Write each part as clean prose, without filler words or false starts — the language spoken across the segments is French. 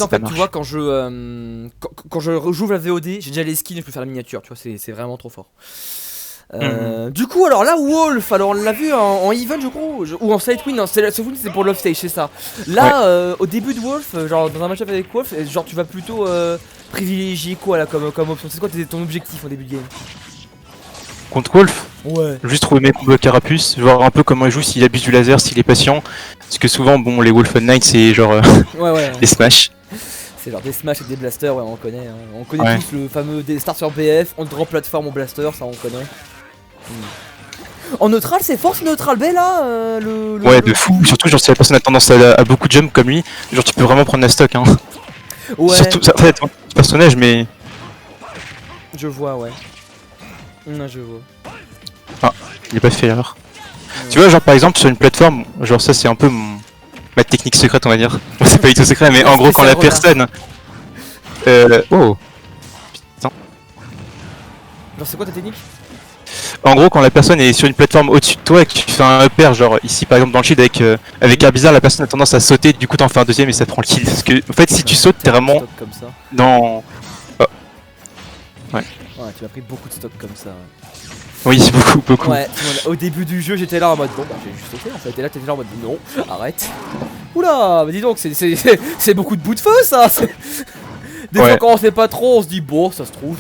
En fait, tu vois, quand je rejoue la VOD, j'ai déjà les skins et je peux faire la miniature, tu vois, c'est vraiment trop fort. Du coup, alors là, Wolf, alors on l'a vu en Even, je crois, ou en Sightwind, non, c'est pour Love Stage, c'est ça. Là, au début de Wolf, genre dans un match-up avec Wolf, genre tu vas plutôt privilégier quoi là comme option? C'est quoi ton objectif au début de game? Contre Wolf, Ouais. juste trouver mes combos Carapuce, voir un peu comment il joue, s'il abuse du laser, s'il est patient. Parce que souvent, bon, les Wolf Online, c'est genre Ouais. les smash. C'est genre des smash et des blasters, ouais, on connaît. Hein. On connaît tous le fameux des start sur BF, on drop plateforme au blaster, ça on connaît. En neutral, c'est fort ce neutral B là Ouais, de fou. Surtout, genre, si la personne a tendance à beaucoup jump comme lui, genre, tu peux vraiment prendre la stock. Hein. Ouais. Surtout, ça fait un personnage, mais. Je vois, ouais. Non, je vois. Ah, il a pas fait erreur. Tu vois, genre, par exemple, sur une plateforme, genre, ça, c'est un peu ma technique secrète, on va dire. C'est pas du tout secret, mais en gros, quand la personne. Oh. Putain. Genre, c'est quoi ta technique? En gros, quand la personne est sur une plateforme au-dessus de toi et que tu fais un upper, genre ici par exemple dans le shield avec un bizarre, la personne a tendance à sauter, du coup t'en fais un deuxième et ça prend le kill. Parce que en fait, si tu sautes, t'es vraiment comme ça. dans. Oh. Ouais. Ouais, tu m'as pris beaucoup de stock comme ça. Oui, beaucoup. Ouais, au début du jeu, j'étais là en mode bon, bah j'ai juste sauté en fait. Et là, t'étais là en mode non, arrête. Oula, bah dis donc, c'est beaucoup de bout de feu ça. Des fois, quand on sait pas trop, on se dit bon, ça se trouve.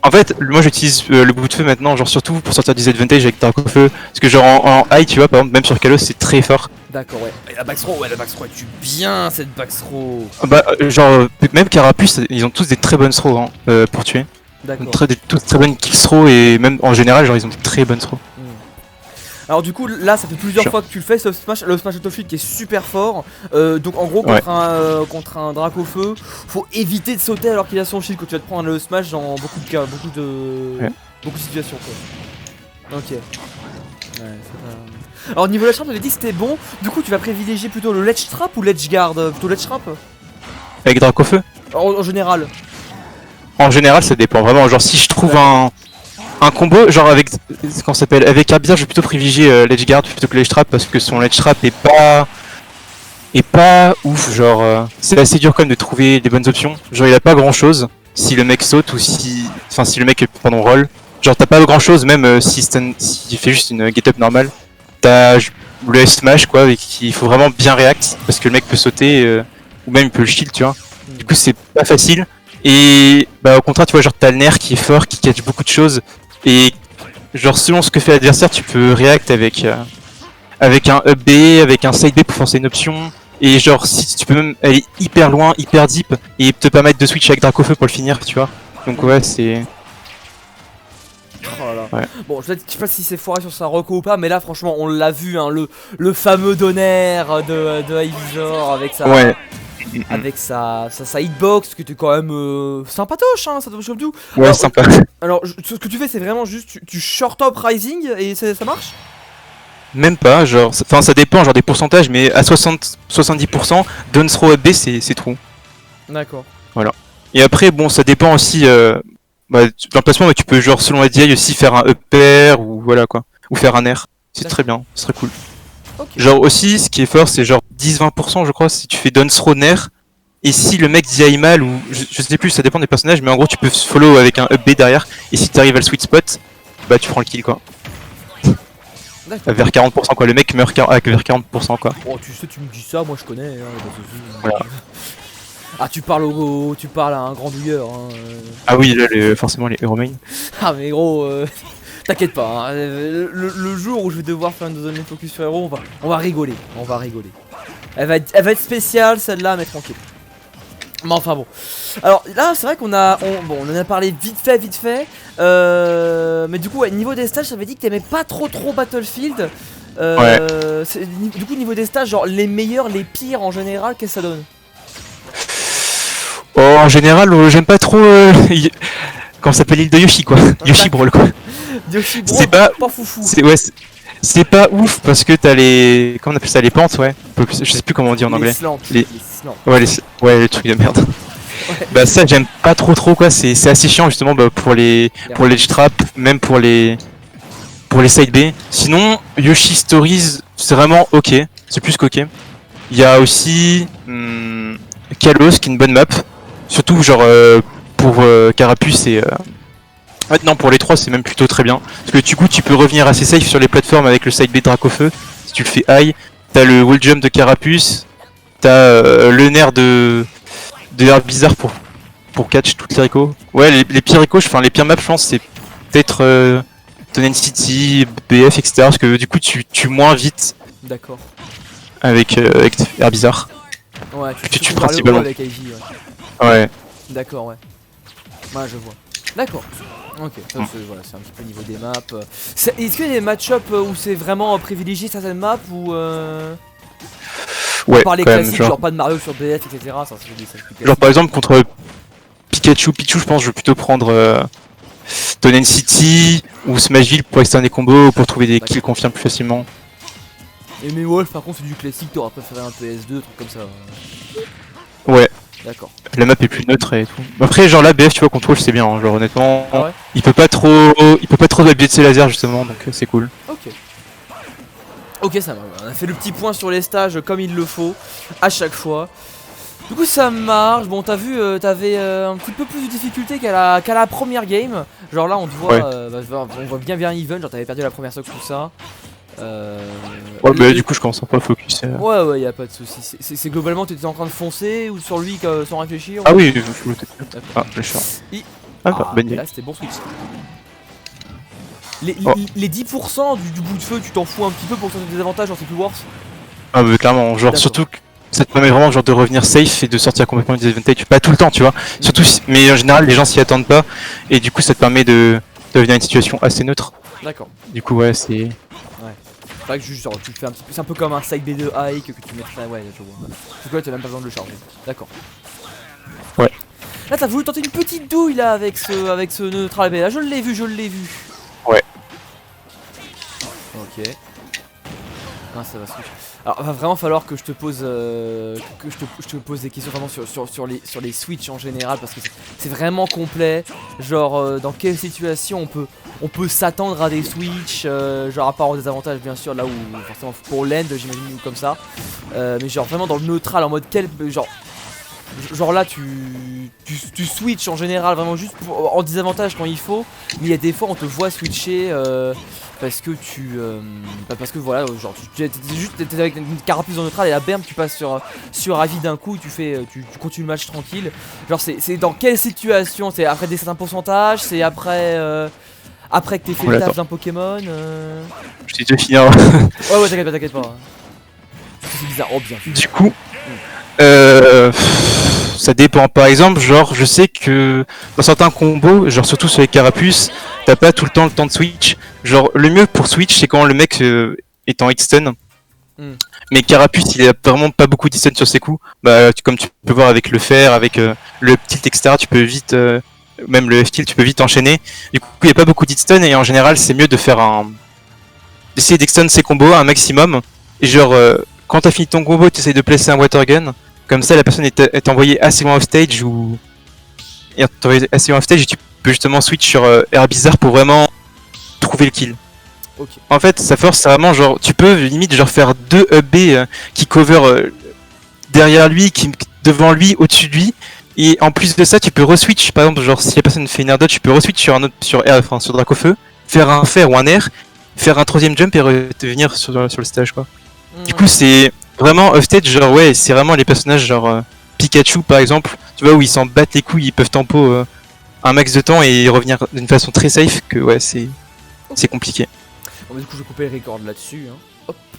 En fait, moi j'utilise le bout de feu maintenant, genre surtout pour sortir des advantages avec Dark of Feu. Parce que genre en high, tu vois, par exemple, même sur Kalos, c'est très fort. D'accord, ouais. Et la backthrow, elle tue bien cette backthrow. Bah, genre, même Carapuce, ils ont tous des très bonnes throws hein, pour tuer. D'accord. Toutes très bonnes kill throws et même en général, genre ils ont des très bonnes throws. Alors du coup là ça fait plusieurs fois que tu le fais, ce smash, le smash Autoflick qui est super fort. Donc en gros contre un drac au feu, faut éviter de sauter alors qu'il a son shield quand tu vas te prendre le smash dans beaucoup de cas, beaucoup de situations quoi. Ok. Ouais, c'est pas... Alors niveau ledge trap, t'avais dit que c'était bon. Du coup tu vas privilégier plutôt le ledge trap ou ledge guard? Plutôt ledge trap Avec Dark of Feu en général. En général, ça dépend vraiment. Genre, si je trouve un combo, genre avec ce qu'on s'appelle avec Abizar, je vais plutôt privilégier l'edge guard plutôt que l'edge trap parce que son edge trap est pas ouf. Genre, c'est assez dur quand même de trouver des bonnes options. Genre, il a pas grand chose si le mec saute ou si le mec pendant roll. Genre, t'as pas grand chose même s'il fait juste une get up normale. T'as le smash quoi, et qu'il faut vraiment bien react parce que le mec peut sauter ou même il peut le shield, tu vois. Du coup, c'est pas facile. Et bah au contraire tu vois genre t'as le nerf qui est fort, qui catch beaucoup de choses et genre selon ce que fait l'adversaire tu peux react avec un up B, avec un side B pour forcer une option et genre si tu peux même aller hyper loin, hyper deep et te permettre de switch avec Dracofeu pour le finir tu vois. Donc ouais c'est... Oh là là. Ouais. Bon, je sais pas si c'est foiré sur sa reco ou pas, mais là, franchement, on l'a vu, hein, le fameux Donner de Ivysaur avec sa. Ouais. Avec sa hitbox qui était quand même sympatoche, hein, ça te comme tout. Ouais, alors, sympa. Alors, ce que tu fais, c'est vraiment juste tu short up Rising et ça marche? Même pas, genre, enfin ça dépend genre des pourcentages, mais à 70%, down throw up B c'est trop. D'accord. Voilà. Et après, bon, ça dépend aussi l'emplacement, mais tu peux genre selon la DI aussi faire un up air ou voilà quoi, ou faire un air. C'est très bien, ce serait cool. Okay. Genre aussi, ce qui est fort, c'est genre 10-20% je crois, si tu fais down throw nair. Et si le mec DI mal ou je sais plus, ça dépend des personnages, mais en gros tu peux follow avec un up B derrière. Et si tu arrives à le sweet spot, bah tu prends le kill quoi. Vers 40% quoi, le mec meurt avec vers 40% quoi. Oh tu sais tu me dis ça, moi je connais hein, voilà. Ah tu parles à un grand douilleur hein. Ah oui là forcément les hero main. Ah mais gros t'inquiète pas, hein, le jour où je vais devoir faire une deuxième focus sur héros, on va rigoler, Elle va être spéciale celle-là mais tranquille. Mais enfin bon. Alors là c'est vrai qu'on on en a parlé vite fait. Mais du coup ouais, niveau des stages, j'avais dit que t'aimais pas trop Battlefield. Ouais. Du coup niveau des stages, genre les meilleurs, les pires en général, qu'est-ce que ça donne? Oh en général j'aime pas trop comment ça s'appelle l'île de Yoshi quoi. Yoshi Brawl quoi. Yoshi Brawl, c'est pas foufou. C'est pas ouf parce que t'as les... Comment on appelle ça? Les pentes ouais. Je sais plus comment on dit en anglais. Les les trucs de merde. Ouais. Bah ça j'aime pas trop quoi, c'est assez chiant justement pour les trap, même pour les side B. Sinon Yoshi Stories c'est vraiment ok, c'est plus qu'ok. Il y a aussi Kalos, qui est une bonne map. Surtout genre pour Carapuce et... Ouais, non, pour les trois c'est même plutôt très bien. Parce que du coup tu peux revenir assez safe sur les plateformes avec le side B Dracofeu. Si tu le fais high, t'as le wall jump de Carapuce, t'as le nerf de Herbizarre pour catch toutes les recos. Ouais, les pires recos, enfin les pires maps je pense c'est peut-être Tonen City, BF, etc. Parce que du coup tu tues moins vite. D'accord. Avec Herbizarre. Ouais, Tu tues par le haut principalement. avec IG, ouais. Ouais. D'accord, ouais. Ouais, je vois. D'accord. Ok, ça voilà, c'est un petit peu au niveau des maps. Est-ce qu'il y a des match-up où c'est vraiment privilégié certaines maps ou Ouais, par les quand même, classiques, genre pas de Mario sur BF, etc. Ça, genre par exemple contre Pichu, je pense que je vais plutôt prendre Tonen City ou Smashville pour extendre des combos, pour trouver des kills confirmes plus facilement. Et mais Wolf par contre c'est du classique, t'auras préféré un PS2, truc comme ça. Ouais. D'accord. La map est plus neutre et tout. Après genre là BF tu vois contre Wolf c'est bien, hein, genre honnêtement Ah ouais, il peut pas trop abuser de ses lasers justement donc c'est cool. ok. Ok, ça va, on a fait le petit point sur les stages comme il le faut, à chaque fois. Du coup ça marche, bon t'as vu, t'avais un petit peu plus de difficulté qu'à la première game. Genre là on te voit, Ouais. on voit bien even, genre t'avais perdu la première stock tout ça. Ouais bah du coup je commence un peu à focus. Ouais, y a pas de soucis. C'est globalement t'étais en train de foncer ou sur lui sans réfléchir. Ah oui, je me tête. Ah, je suis Ah, bah, bonne idée. là c'était bon switch. Les Oh. 10% du bout de feu, tu t'en fous un petit peu pour sortir des avantages, genre c'est plus worse. Ah bah clairement, genre surtout que ça te permet vraiment genre de revenir safe et de sortir complètement du disadvantage. Pas tout le temps tu vois, surtout mais en général les gens s'y attendent pas et du coup ça te permet de devenir une situation assez neutre. D'accord. Du coup ouais c'est... C'est vrai que juste genre tu fais un petit peu, c'est un peu comme un side B de high que tu mettrais, ouais je vois. Du coup là t'as même pas besoin de le charger. D'accord. Ouais. Là t'as voulu tenter une petite douille là avec ce neutral B, là je l'ai vu. Ouais. Ok. Ah ça va switch. Alors va vraiment falloir que je te pose je te pose des questions vraiment sur les switch en général parce que c'est vraiment complet. Genre dans quelle situation on peut s'attendre à des switch, genre à part en désavantage bien sûr là où forcément pour l'end j'imagine ou comme ça. Mais genre vraiment dans le neutral en mode quel genre là tu switch en général vraiment juste en désavantage quand il faut, mais il y a des fois on te voit switcher parce que parce que voilà genre t'es avec une carapuce en neutral et la berme tu passes sur avis d'un coup, tu continues le match tranquille. Genre c'est dans quelle situation? C'est après des certains pourcentages, c'est après que t'aies fait le taf d'un Pokémon Je t'ai déjà fini. Hein. Ouais t'inquiète pas. C'est bizarre, oh bien. Du coup ça dépend. Par exemple, genre, je sais que dans certains combos, genre surtout sur les carapuces, t'as pas tout le temps le temps de switch. Genre, le mieux pour switch, c'est quand le mec est en hit-stun. Mais carapuce, il a vraiment pas beaucoup de hit-stun sur ses coups. Bah, comme tu peux voir avec le fer, avec le tilt, etc., tu peux vite, même le F-tilt, tu peux vite enchaîner. Du coup, il y a pas beaucoup de hit-stun et en général, c'est mieux de faire d'essayer d'extend ses combos un maximum. Et genre, quand t'as fini ton combo, tu essayes de placer un water gun. Comme ça, la personne est envoyée assez loin off stage ou et tu peux justement switch sur Herbizarre pour vraiment trouver le kill. Okay. En fait, sa force, c'est vraiment genre, tu peux limite genre faire deux up B qui cover derrière lui, devant lui, au-dessus de lui. Et en plus de ça, tu peux re-switch. Par exemple, genre si la personne fait une air dodge, tu peux re-switch sur un autre, sur Dracofeu, faire un fer ou un air, faire un troisième jump et revenir sur le stage quoi. Du coup, c'est vraiment off-stage, genre ouais, c'est vraiment les personnages genre Pikachu par exemple, tu vois où ils s'en battent les couilles, ils peuvent tempo un max de temps et revenir d'une façon très safe que ouais, c'est compliqué. Bon, du coup, je vais couper le record là-dessus. Hein. Hop.